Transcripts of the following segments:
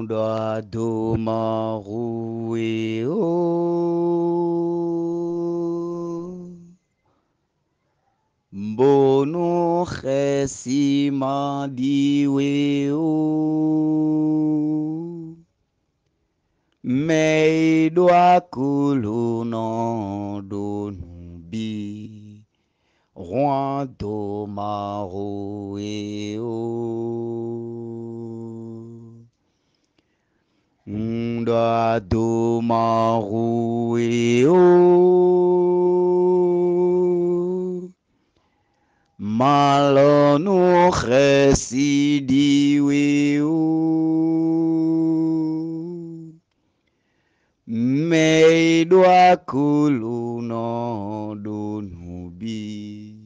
Doa domaru e o Bono khesima diwe o Me doa kuluno donubi Roi domaru e o Doa domaru e o Malonu khesidiwe o Me doa kuluno donubi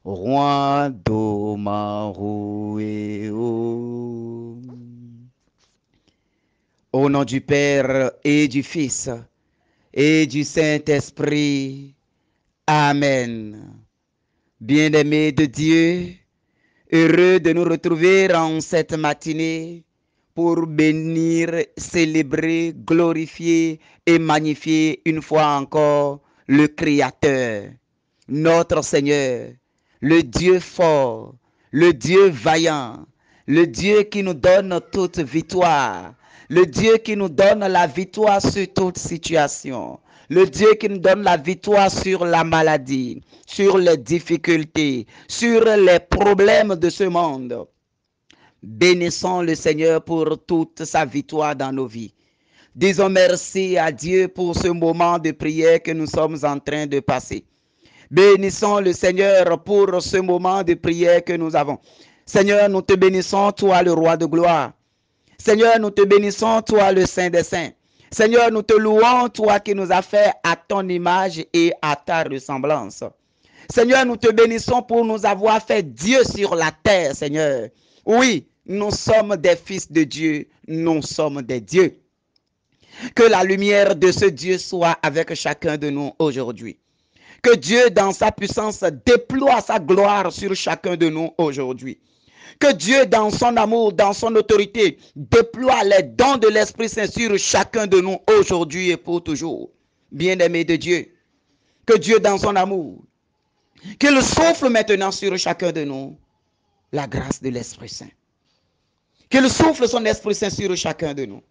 Roi domaru e o Au nom du Père et du Fils et du Saint-Esprit. Amen. Bien-aimés de Dieu, heureux de nous retrouver en cette matinée pour bénir, célébrer, glorifier et magnifier une fois encore le Créateur, notre Seigneur, le Dieu fort, le Dieu vaillant, le Dieu qui nous donne toute victoire, le Dieu qui nous donne la victoire sur toute situation, le Dieu qui nous donne la victoire sur la maladie, sur les difficultés, sur les problèmes de ce monde. Bénissons le Seigneur pour toute sa victoire dans nos vies. Disons merci à Dieu pour ce moment de prière que nous sommes en train de passer. Bénissons le Seigneur pour ce moment de prière que nous avons. Seigneur, nous te bénissons, toi le roi de gloire. Seigneur, nous te bénissons, toi le Saint des Saints. Seigneur, nous te louons, toi qui nous as fait à ton image et à ta ressemblance. Seigneur, nous te bénissons pour nous avoir fait Dieu sur la terre, Seigneur. Oui, nous sommes des fils de Dieu, nous sommes des dieux. Que la lumière de ce Dieu soit avec chacun de nous aujourd'hui. Que Dieu, dans sa puissance, déploie sa gloire sur chacun de nous aujourd'hui. Que Dieu, dans son amour, dans son autorité, déploie les dons de l'Esprit Saint sur chacun de nous aujourd'hui et pour toujours. Bien-aimés de Dieu, que Dieu, dans son amour, qu'il souffle maintenant sur chacun de nous la grâce de l'Esprit Saint. Qu'il souffle son Esprit Saint sur chacun de nous.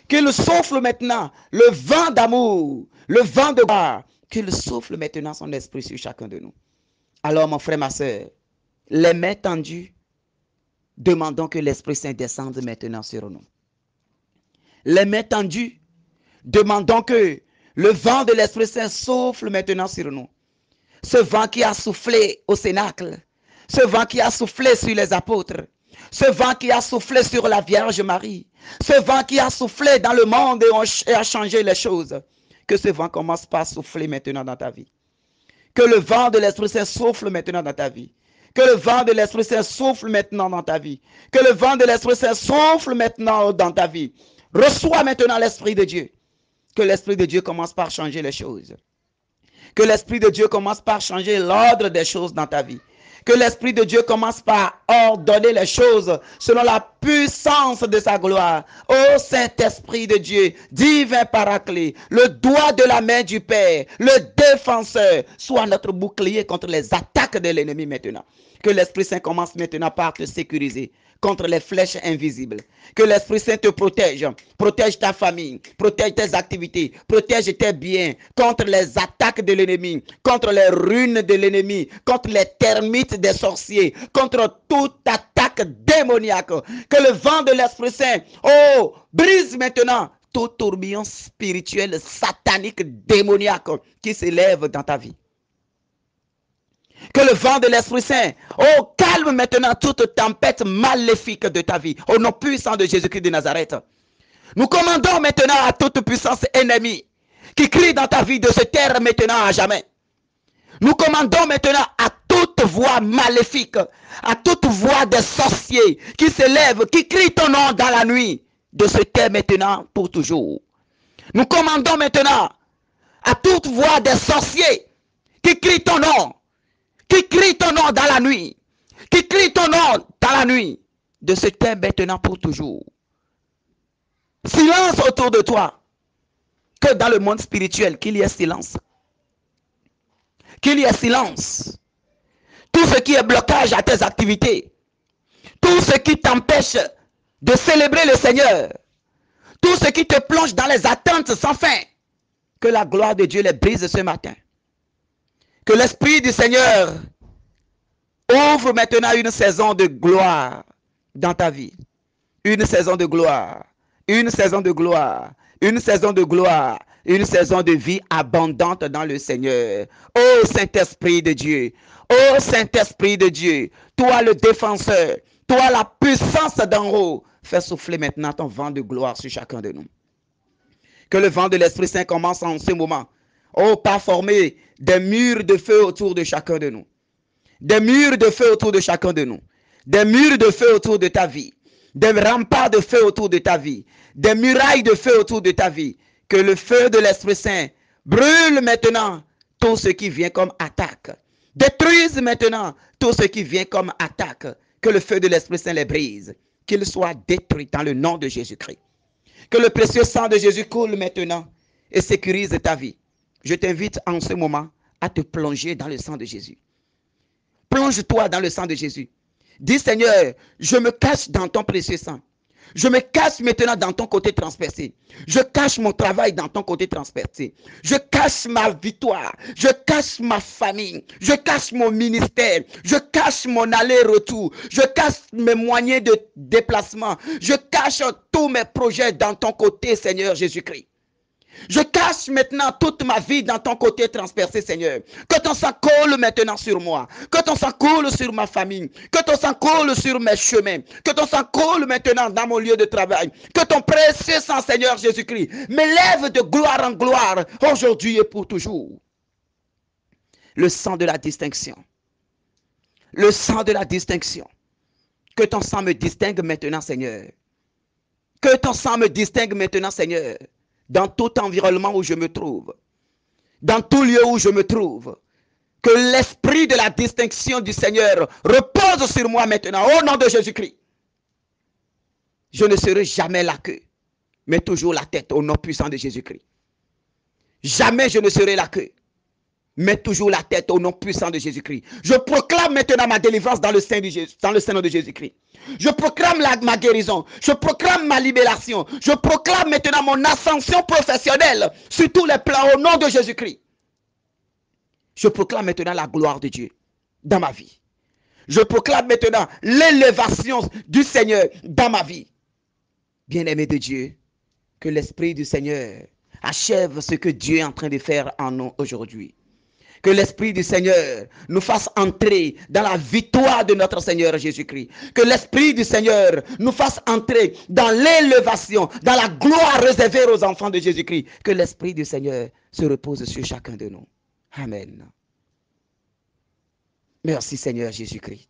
Qu'il souffle maintenant le vent d'amour, le vent de gloire. Qu'il souffle maintenant son esprit sur chacun de nous. Alors, mon frère, ma soeur, les mains tendues, demandons que l'Esprit Saint descende maintenant sur nous. Les mains tendues, demandons que le vent de l'Esprit Saint souffle maintenant sur nous. Ce vent qui a soufflé au Cénacle, ce vent qui a soufflé sur les apôtres, ce vent qui a soufflé sur la Vierge Marie, ce vent qui a soufflé dans le monde et a changé les choses. Que ce vent commence par souffler maintenant dans ta vie. Que le vent de l'Esprit Saint souffle maintenant dans ta vie. Que le vent de l'Esprit Saint souffle maintenant dans ta vie. Que le vent de l'Esprit Saint souffle maintenant dans ta vie. Reçois maintenant l'Esprit de Dieu. Que l'Esprit de Dieu commence par changer les choses. Que l'Esprit de Dieu commence par changer l'ordre des choses dans ta vie. Que l'Esprit de Dieu commence par ordonner les choses selon la puissance de sa gloire. Ô Saint-Esprit de Dieu, divin paraclet, le doigt de la main du Père, le défenseur, soit notre bouclier contre les attaques de l'ennemi maintenant. Que l'Esprit Saint commence maintenant par te sécuriser contre les flèches invisibles. Que l'Esprit Saint te protège. Protège ta famille, protège tes activités, protège tes biens contre les attaques de l'ennemi, contre les ruines de l'ennemi, contre les termites des sorciers, contre toute attaque démoniaque. Que le vent de l'Esprit Saint, oh, brise maintenant tout tourbillon spirituel, satanique, démoniaque qui s'élève dans ta vie. Que le vent de l'Esprit Saint, oh, calme maintenant toute tempête maléfique de ta vie. Au nom puissant de Jésus-Christ de Nazareth. Nous commandons maintenant à toute puissance ennemie qui crie dans ta vie de se taire maintenant à jamais. Nous commandons maintenant à toute voix maléfique, à toute voix des sorciers qui s'élèvent, qui crient ton nom dans la nuit, de se taire maintenant pour toujours. Nous commandons maintenant à toute voix des sorciers qui crient ton nom, qui crie ton nom dans la nuit, qui crie ton nom dans la nuit, de se taire maintenant pour toujours. Silence autour de toi. Que dans le monde spirituel, qu'il y ait silence. Qu'il y ait silence. Tout ce qui est blocage à tes activités. Tout ce qui t'empêche de célébrer le Seigneur. Tout ce qui te plonge dans les attentes sans fin. Que la gloire de Dieu les brise ce matin. Que l'Esprit du Seigneur ouvre maintenant une saison de gloire dans ta vie. Une saison de gloire. Une saison de gloire. Une saison de gloire. Une saison de vie abondante dans le Seigneur. Ô Saint-Esprit de Dieu. Ô Saint-Esprit de Dieu. Toi le défenseur. Toi la puissance d'en haut. Fais souffler maintenant ton vent de gloire sur chacun de nous. Que le vent de l'Esprit Saint commence en ce moment. Oh, par former des murs de feu autour de chacun de nous. Des murs de feu autour de chacun de nous. Des murs de feu autour de ta vie. Des remparts de feu autour de ta vie. Des murailles de feu autour de ta vie. Que le feu de l'Esprit Saint brûle maintenant tout ce qui vient comme attaque. Détruise maintenant tout ce qui vient comme attaque. Que le feu de l'Esprit Saint les brise. Qu'il soit détruit dans le nom de Jésus-Christ. Que le précieux sang de Jésus coule maintenant et sécurise ta vie. Je t'invite en ce moment à te plonger dans le sang de Jésus. Plonge-toi dans le sang de Jésus. Dis Seigneur, je me cache dans ton précieux sang. Je me cache maintenant dans ton côté transpercé. Je cache mon travail dans ton côté transpercé. Je cache ma victoire. Je cache ma famille. Je cache mon ministère. Je cache mon aller-retour. Je cache mes moyens de déplacement. Je cache tous mes projets dans ton côté, Seigneur Jésus-Christ. Je cache maintenant toute ma vie dans ton côté transpercé, Seigneur. Que ton sang coule maintenant sur moi. Que ton sang coule sur ma famille. Que ton sang coule sur mes chemins. Que ton sang coule maintenant dans mon lieu de travail. Que ton précieux sang, Seigneur Jésus-Christ, m'élève de gloire en gloire, aujourd'hui et pour toujours. Le sang de la distinction. Le sang de la distinction. Que ton sang me distingue maintenant, Seigneur. Que ton sang me distingue maintenant, Seigneur. Dans tout environnement où je me trouve, dans tout lieu où je me trouve, que l'esprit de la distinction du Seigneur repose sur moi maintenant, au nom de Jésus-Christ. Je ne serai jamais la queue, mais toujours la tête, au nom puissant de Jésus-Christ. Jamais je ne serai la queue, mais toujours la tête, au nom puissant de Jésus-Christ. Je proclame maintenant ma délivrance dans le sein de Jésus-Christ. Je proclame ma guérison. Je proclame ma libération. Je proclame maintenant mon ascension professionnelle sur tous les plans au nom de Jésus-Christ. Je proclame maintenant la gloire de Dieu dans ma vie. Je proclame maintenant l'élévation du Seigneur dans ma vie. Bien-aimé de Dieu, que l'Esprit du Seigneur achève ce que Dieu est en train de faire en nous aujourd'hui. Que l'Esprit du Seigneur nous fasse entrer dans la victoire de notre Seigneur Jésus-Christ. Que l'Esprit du Seigneur nous fasse entrer dans l'élévation, dans la gloire réservée aux enfants de Jésus-Christ. Que l'Esprit du Seigneur se repose sur chacun de nous. Amen. Merci Seigneur Jésus-Christ.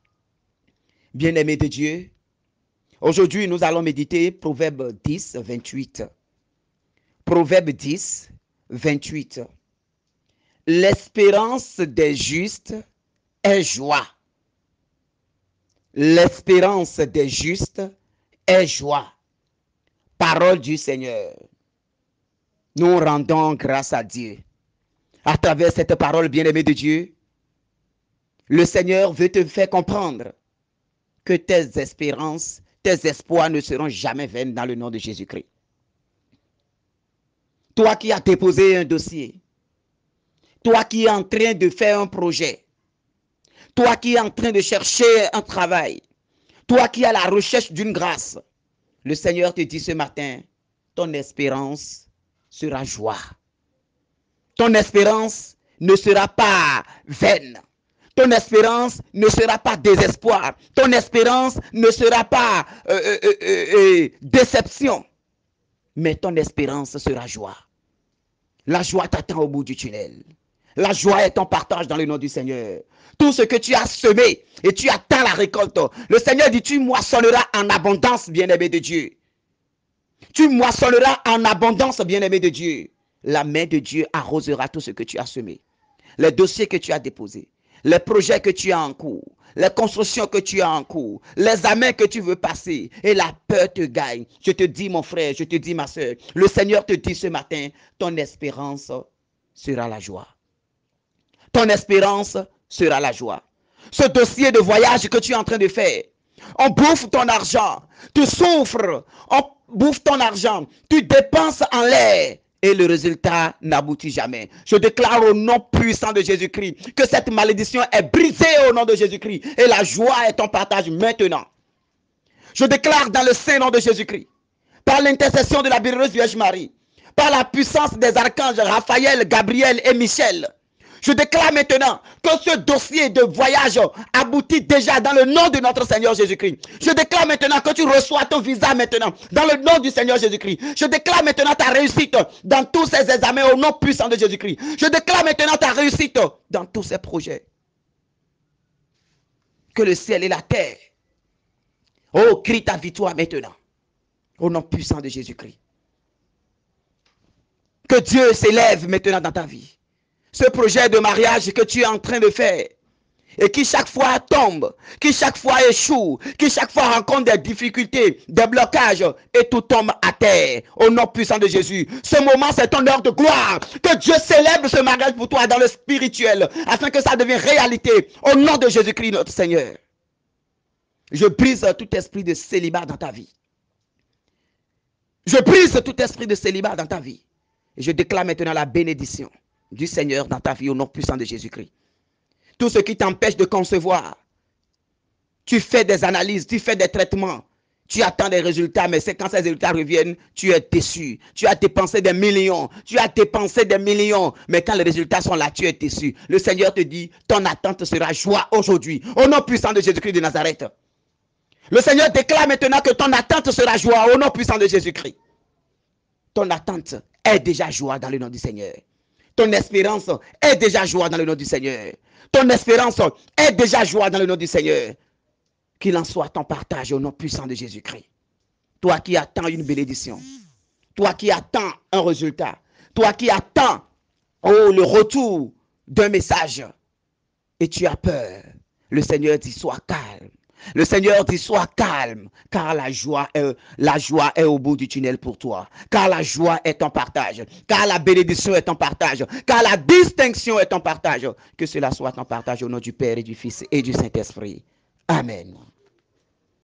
Bien-aimé de Dieu, aujourd'hui nous allons méditer Proverbe 10, 28. Proverbe 10, 28. L'espérance des justes est joie. L'espérance des justes est joie. Parole du Seigneur. Nous rendons grâce à Dieu. À travers cette parole, bien-aimée de Dieu, le Seigneur veut te faire comprendre que tes espérances, tes espoirs ne seront jamais vains dans le nom de Jésus-Christ. Toi qui as déposé un dossier, toi qui es en train de faire un projet, toi qui es en train de chercher un travail, toi qui es à la recherche d'une grâce, le Seigneur te dit ce matin, ton espérance sera joie. Ton espérance ne sera pas vaine. Ton espérance ne sera pas désespoir. Ton espérance ne sera pas déception. Mais ton espérance sera joie. La joie t'attend au bout du tunnel. La joie est ton partage dans le nom du Seigneur. Tout ce que tu as semé et tu attends la récolte. Le Seigneur dit, tu moissonneras en abondance, bien-aimé de Dieu. Tu moissonneras en abondance, bien-aimé de Dieu. La main de Dieu arrosera tout ce que tu as semé. Les dossiers que tu as déposés. les projets que tu as en cours, les constructions que tu as en cours, les amens que tu veux passer, et la peur te gagne. Je te dis, mon frère, je te dis, ma soeur, le Seigneur te dit ce matin, ton espérance sera la joie. Ton espérance sera la joie. Ce dossier de voyage que tu es en train de faire, on bouffe ton argent, tu souffres, on bouffe ton argent, tu dépenses en l'air et le résultat n'aboutit jamais. Je déclare au nom puissant de Jésus-Christ que cette malédiction est brisée au nom de Jésus-Christ et la joie est ton partage maintenant. Je déclare dans le saint nom de Jésus-Christ, par l'intercession de la bienheureuse Vierge Marie, par la puissance des archanges Raphaël, Gabriel et Michel, je déclare maintenant que ce dossier de voyage aboutit déjà dans le nom de notre Seigneur Jésus-Christ. Je déclare maintenant que tu reçois ton visa maintenant dans le nom du Seigneur Jésus-Christ. Je déclare maintenant ta réussite dans tous ces examens au nom puissant de Jésus-Christ. Je déclare maintenant ta réussite dans tous ces projets. Que le ciel et la terre, oh, crie ta victoire maintenant au nom puissant de Jésus-Christ. Que Dieu s'élève maintenant dans ta vie. Ce projet de mariage que tu es en train de faire et qui chaque fois tombe, qui chaque fois échoue, qui chaque fois rencontre des difficultés, des blocages et tout tombe à terre au nom puissant de Jésus. Ce moment, c'est ton heure de gloire. Que Dieu célèbre ce mariage pour toi dans le spirituel afin que ça devienne réalité au nom de Jésus-Christ notre Seigneur. Je brise tout esprit de célibat dans ta vie. Je brise tout esprit de célibat dans ta vie. Et je déclare maintenant la bénédiction du Seigneur dans ta vie au nom puissant de Jésus-Christ. Tout ce qui t'empêche de concevoir, tu fais des analyses, tu fais des traitements, tu attends des résultats, mais c'est quand ces résultats reviennent, tu es déçu. Tu as dépensé des millions, mais quand les résultats sont là, tu es déçu. Le Seigneur te dit, ton attente sera joie aujourd'hui, au nom puissant de Jésus-Christ de Nazareth. Le Seigneur déclare maintenant que ton attente sera joie, au nom puissant de Jésus-Christ. Ton attente est déjà joie dans le nom du Seigneur. Ton espérance est déjà joie dans le nom du Seigneur. Ton espérance est déjà joie dans le nom du Seigneur. Qu'il en soit ton partage au nom puissant de Jésus-Christ. Toi qui attends une bénédiction. Toi qui attends un résultat. Toi qui attends le retour d'un message. Et tu as peur. Le Seigneur dit sois calme. Le Seigneur dit sois calme, car la joie est au bout du tunnel pour toi. Car la joie est ton partage. Car la bénédiction est ton partage. Car la distinction est ton partage. Que cela soit ton partage au nom du Père et du Fils et du Saint-Esprit. Amen.